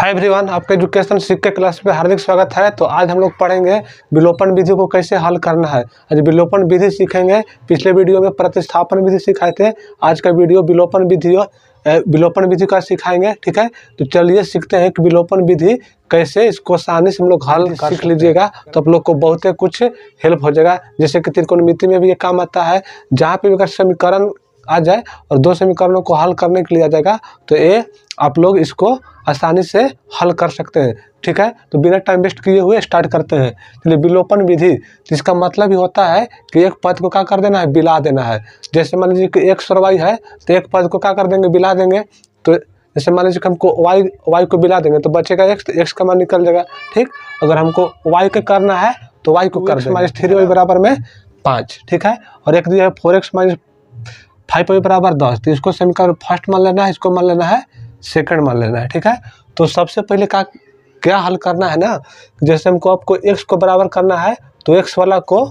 Hi everyone, आपके education सीख class पे हार्दिक स्वागत है। तो आज हम लोग पढ़ेंगे विलोपन विधि को कैसे हल करना है। आज विलोपन विधि सीखेंगे। पिछले वीडियो में प्रतिस्थापन विधि सिखाए थे। आज का वीडियो विलोपन विधि का सिखाएंगे। ठीक है, तो चलिए सीखते हैं कि विलोपन विधि कैसे, इसको आसानी से हम लोग हल सीख लीजिएगा तो आप लोग को बहुत कुछ हेल्प हो जाएगा। जैसे कि त्रिकोणमिति में भी ये काम आता है, जहाँ पे भी अगर समीकरण आ जाए और दो समीकरणों को हल करने के लिए आ जाएगा तो ये आप लोग इसको आसानी से हल कर सकते हैं। ठीक है, तो बिना टाइम वेस्ट किए हुए स्टार्ट करते हैं। चलिए, विलोपन विधि, जिसका मतलब ही होता है कि एक पद को क्या कर देना है, बिला देना है। जैसे मान लीजिए कि एक्स और वाई है तो एक पद को क्या कर देंगे, बिला देंगे। तो जैसे मान लीजिए कि हमको वाई को बिला देंगे तो बचेगा एक्स, तो एक्स का मान निकल जाएगा। ठीक, अगर हमको वाई का करना है तो वाई को कर देंगे -3y बराबर में 5। ठीक है, और एक दिया है 4x - 5y बराबर 10। तो इसको समीकरण फर्स्ट मान लेना है, इसको मान लेना है सेकंड मान लेना है। ठीक है, तो सबसे पहले क्या हल करना है ना, जैसे हमको आपको x को बराबर करना है तो x वाला को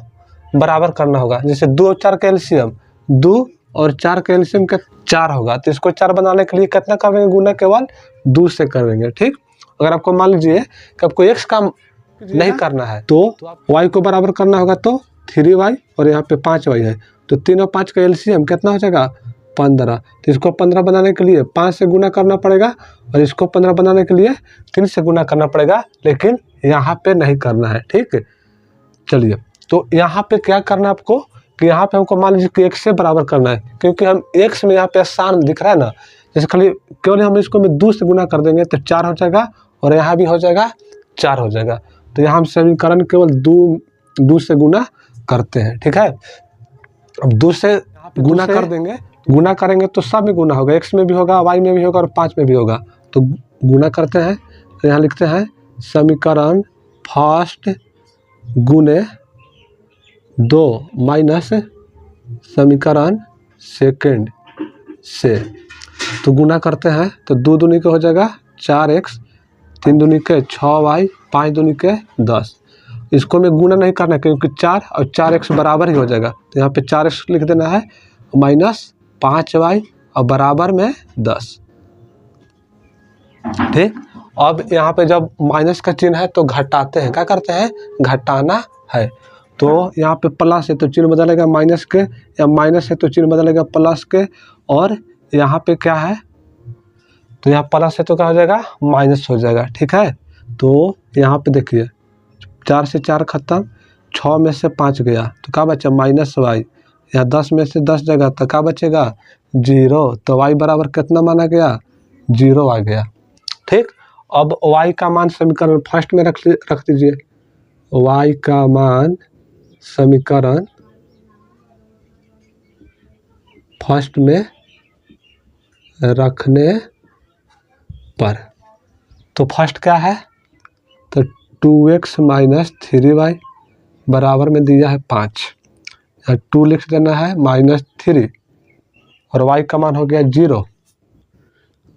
बराबर करना होगा। जैसे 2 और 4 का एलसीएम, 2 और 4 का एलसीएम का 4 होगा, तो इसको 4 बनाने के लिए कितना करेंगे, गुना केवल 2 से करेंगे। ठीक, अगर आपको मान लीजिए कि आपको x का नहीं करना है तो y को बराबर करना होगा, तो 3y और यहाँ पे 5y है, तो 3 और 5 का एलसीएम कितना हो जाएगा, 15। तो इसको 15 बनाने के लिए 5 से गुना करना पड़ेगा और इसको 15 बनाने के लिए 3 से गुना करना पड़ेगा, लेकिन यहाँ पे नहीं करना है। ठीक है, चलिए, तो यहाँ पे क्या करना है आपको कि यहाँ पे हमको मान लीजिए कि x से बराबर करना है, क्योंकि हम x में यहाँ पे आसान दिख रहा है ना। जैसे खाली केवल हम इसको में 2 से गुना कर देंगे तो 4 हो जाएगा और यहाँ भी हो जाएगा 4 हो जाएगा। तो यहाँ हम समीकरण केवल 2 से गुना करते हैं। ठीक है, अब 2 से गुना कर देंगे, गुना करेंगे तो सब में गुना होगा, x में भी होगा, y में भी होगा और 5 में भी होगा। तो गुना करते हैं, तो यहाँ लिखते हैं समीकरण फर्स्ट गुने 2 माइनस समीकरण सेकंड से। तो गुना करते हैं तो 2 दूनी के हो जाएगा 4x, 3 दूनी के 6y, 5 दूनी के 10। इसको में गुना नहीं करना है क्योंकि 4 और 4x बराबर ही हो जाएगा, तो यहाँ पे 4x लिख देना है माइनस 5y और बराबर में 10। ठीक, अब यहाँ पे जब माइनस का चिन्ह है तो घटाते हैं, क्या करते हैं, घटाना है। तो यहाँ पे प्लस है तो चिन्ह बदलेगा माइनस के, या माइनस है तो चिन्ह बदलेगा प्लस के, और यहाँ पे क्या है, तो यहाँ प्लस है तो क्या हो जाएगा, माइनस हो जाएगा। ठीक है, तो यहाँ पे देखिए 4 से 4 खत्म, 6 में से 5 गया तो क्या बचा, -y। या 10 में से 10 जगह तो क्या बचेगा, 0। तो y बराबर कितना माना गया, 0 आ गया। ठीक, अब y का मान समीकरण फर्स्ट में रख दीजिए। y का मान समीकरण फर्स्ट में रखने पर, तो फर्स्ट क्या है, तो 2x - 3y बराबर में दिया है 5, 2 लिख देना है -3 और y का मान हो गया 0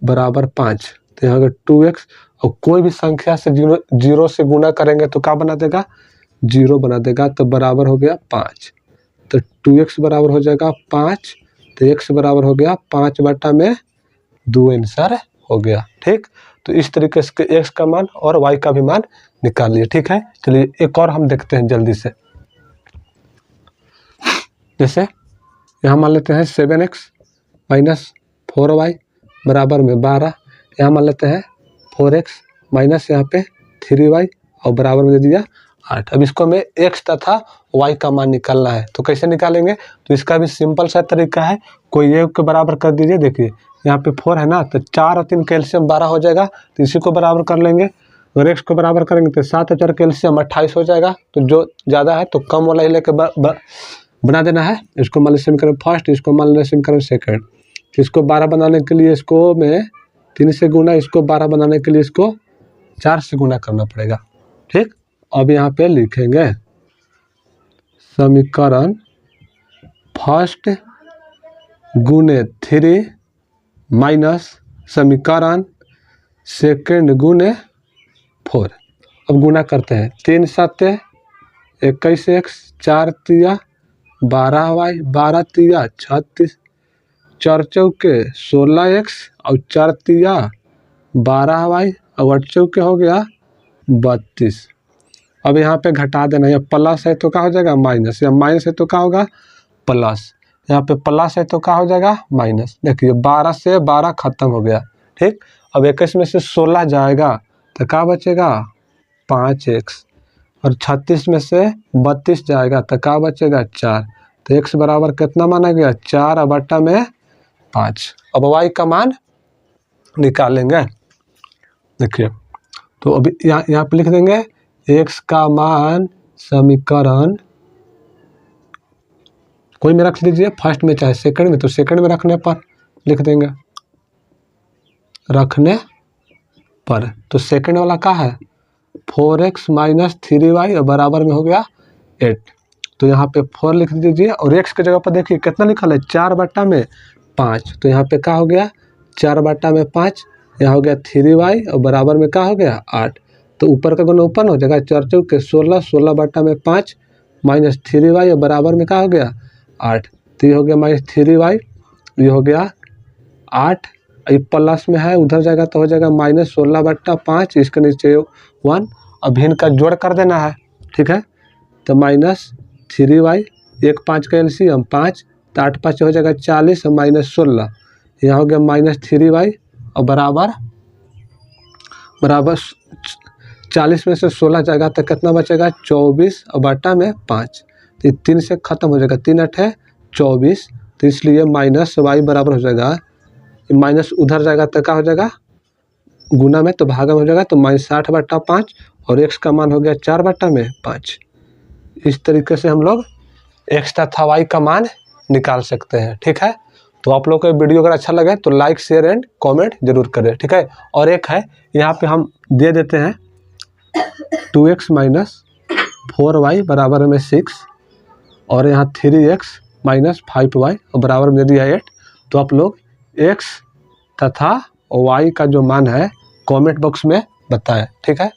बराबर 5। तो यहाँ अगर 2x और कोई भी संख्या से 0 से गुना करेंगे तो क्या बना देगा, 0 बना देगा, तो बराबर हो गया 5। तो 2x बराबर हो जाएगा 5, तो x बराबर हो गया 5/2 आंसर हो गया। ठीक, तो इस तरीके से x का मान और y का भी मान निकाल लिए। ठीक है, चलिए एक और हम देखते हैं जल्दी से। जैसे यहाँ मान लेते हैं 7x - 4y बराबर में 12। यहाँ मान लेते हैं 4x माइनस यहाँ पे 3y और बराबर में दे दिया 8। अब इसको हमें x तथा y का मान निकालना है, तो कैसे निकालेंगे, तो इसका भी सिंपल सा तरीका है। कोई एक के बराबर कर दीजिए। देखिए यहाँ पे 4 है ना, तो 4 और 3 कैल्शियम 12 हो जाएगा, तो इसी को बराबर कर लेंगे। अगर x को बराबर करेंगे तो 7 और 4 कैल्शियम 28 हो जाएगा। तो जो ज़्यादा है तो कम वाला ही लेके बना देना है। इसको मान लें समीकरण फर्स्ट, इसको मान लें समीकरण सेकंड। इसको 12 बनाने के लिए इसको में 3 से गुना, इसको 12 बनाने के लिए इसको 4 से गुना करना पड़ेगा। ठीक, अब यहाँ पे लिखेंगे समीकरण फर्स्ट गुने 3 माइनस समीकरण सेकंड गुने 4। अब गुना करते हैं, 3 7 21x, 4 तिया 12y, 12 तिया 36, 4 चौके 16x और 4 तिया 12y और 8 चौके हो गया 32। अब यहाँ पे घटा देना, या प्लस है तो क्या हो जाएगा माइनस, या माइनस है तो क्या होगा प्लस, यहाँ पे प्लस है तो क्या हो जाएगा माइनस। देखिए 12 से 12 खत्म हो गया, ठीक। अब 21 में से 16 जाएगा तो क्या बचेगा 5x, और 36 में से 32 जाएगा तो क्या बचेगा 4। तो x बराबर कितना माना गया 4 बटा में 5। अब y का मान निकालेंगे। देखिए तो अभी यहाँ पे लिख देंगे x का मान समीकरण कोई में रख लीजिए, फर्स्ट में चाहे सेकंड में, तो सेकंड में रखने पर लिख देंगे, रखने पर। तो सेकंड वाला क्या है 4x माइनस 3y और बराबर में हो गया 8। तो यहाँ पे 4 लिख दीजिए, और x की जगह पर देखिए कितना लिखा है 4 बटा में 5। तो यहाँ पे क्या हो गया 4 बटा में 5, यहाँ हो गया 3y और बराबर में क्या हो गया 8। तो ऊपर का गुना ऊपर हो जाएगा 4 चौके 16, 16 बटा में 5 माइनस 3y और बराबर में क्या हो गया 8। तो ये हो गया माइनस 3y, ये हो गया 8, ये प्लस में है उधर जाएगा तो हो जाएगा माइनस 16 बट्टा 5, इसके नीचे 1। अब इनका जोड़ कर देना है, ठीक है। तो माइनस 3y, 1 5 का एलसीएम 5, तो 8 5 हो जाएगा 40 और माइनस 16, यहाँ हो गया माइनस 3y और बराबर 40 में से 16 जाएगा तो कितना बचेगा 24 और बटा में 5। तो 3 से खत्म हो जाएगा, 3 8 है 24, तो इसलिए माइनस y बराबर हो जाएगा, माइनस उधर जाएगा तो क्या हो जाएगा गुना में, तो भागा में हो जाएगा, तो माइनस 60 बटा 5 और x का मान हो गया 4 बटा में 5। इस तरीके से हम लोग x तथा y का मान निकाल सकते हैं, ठीक है। तो आप लोग को वीडियो अगर अच्छा लगे तो लाइक शेयर एंड कमेंट जरूर करें, ठीक है। और एक है यहाँ पे हम दे देते हैं 2x माइनस 4y बराबर में 6, और यहाँ 3x माइनस 5y और बराबर में दे दिया 8। तो आप लोग x तथा y का जो मान है कमेंट बॉक्स में बताएं, ठीक है।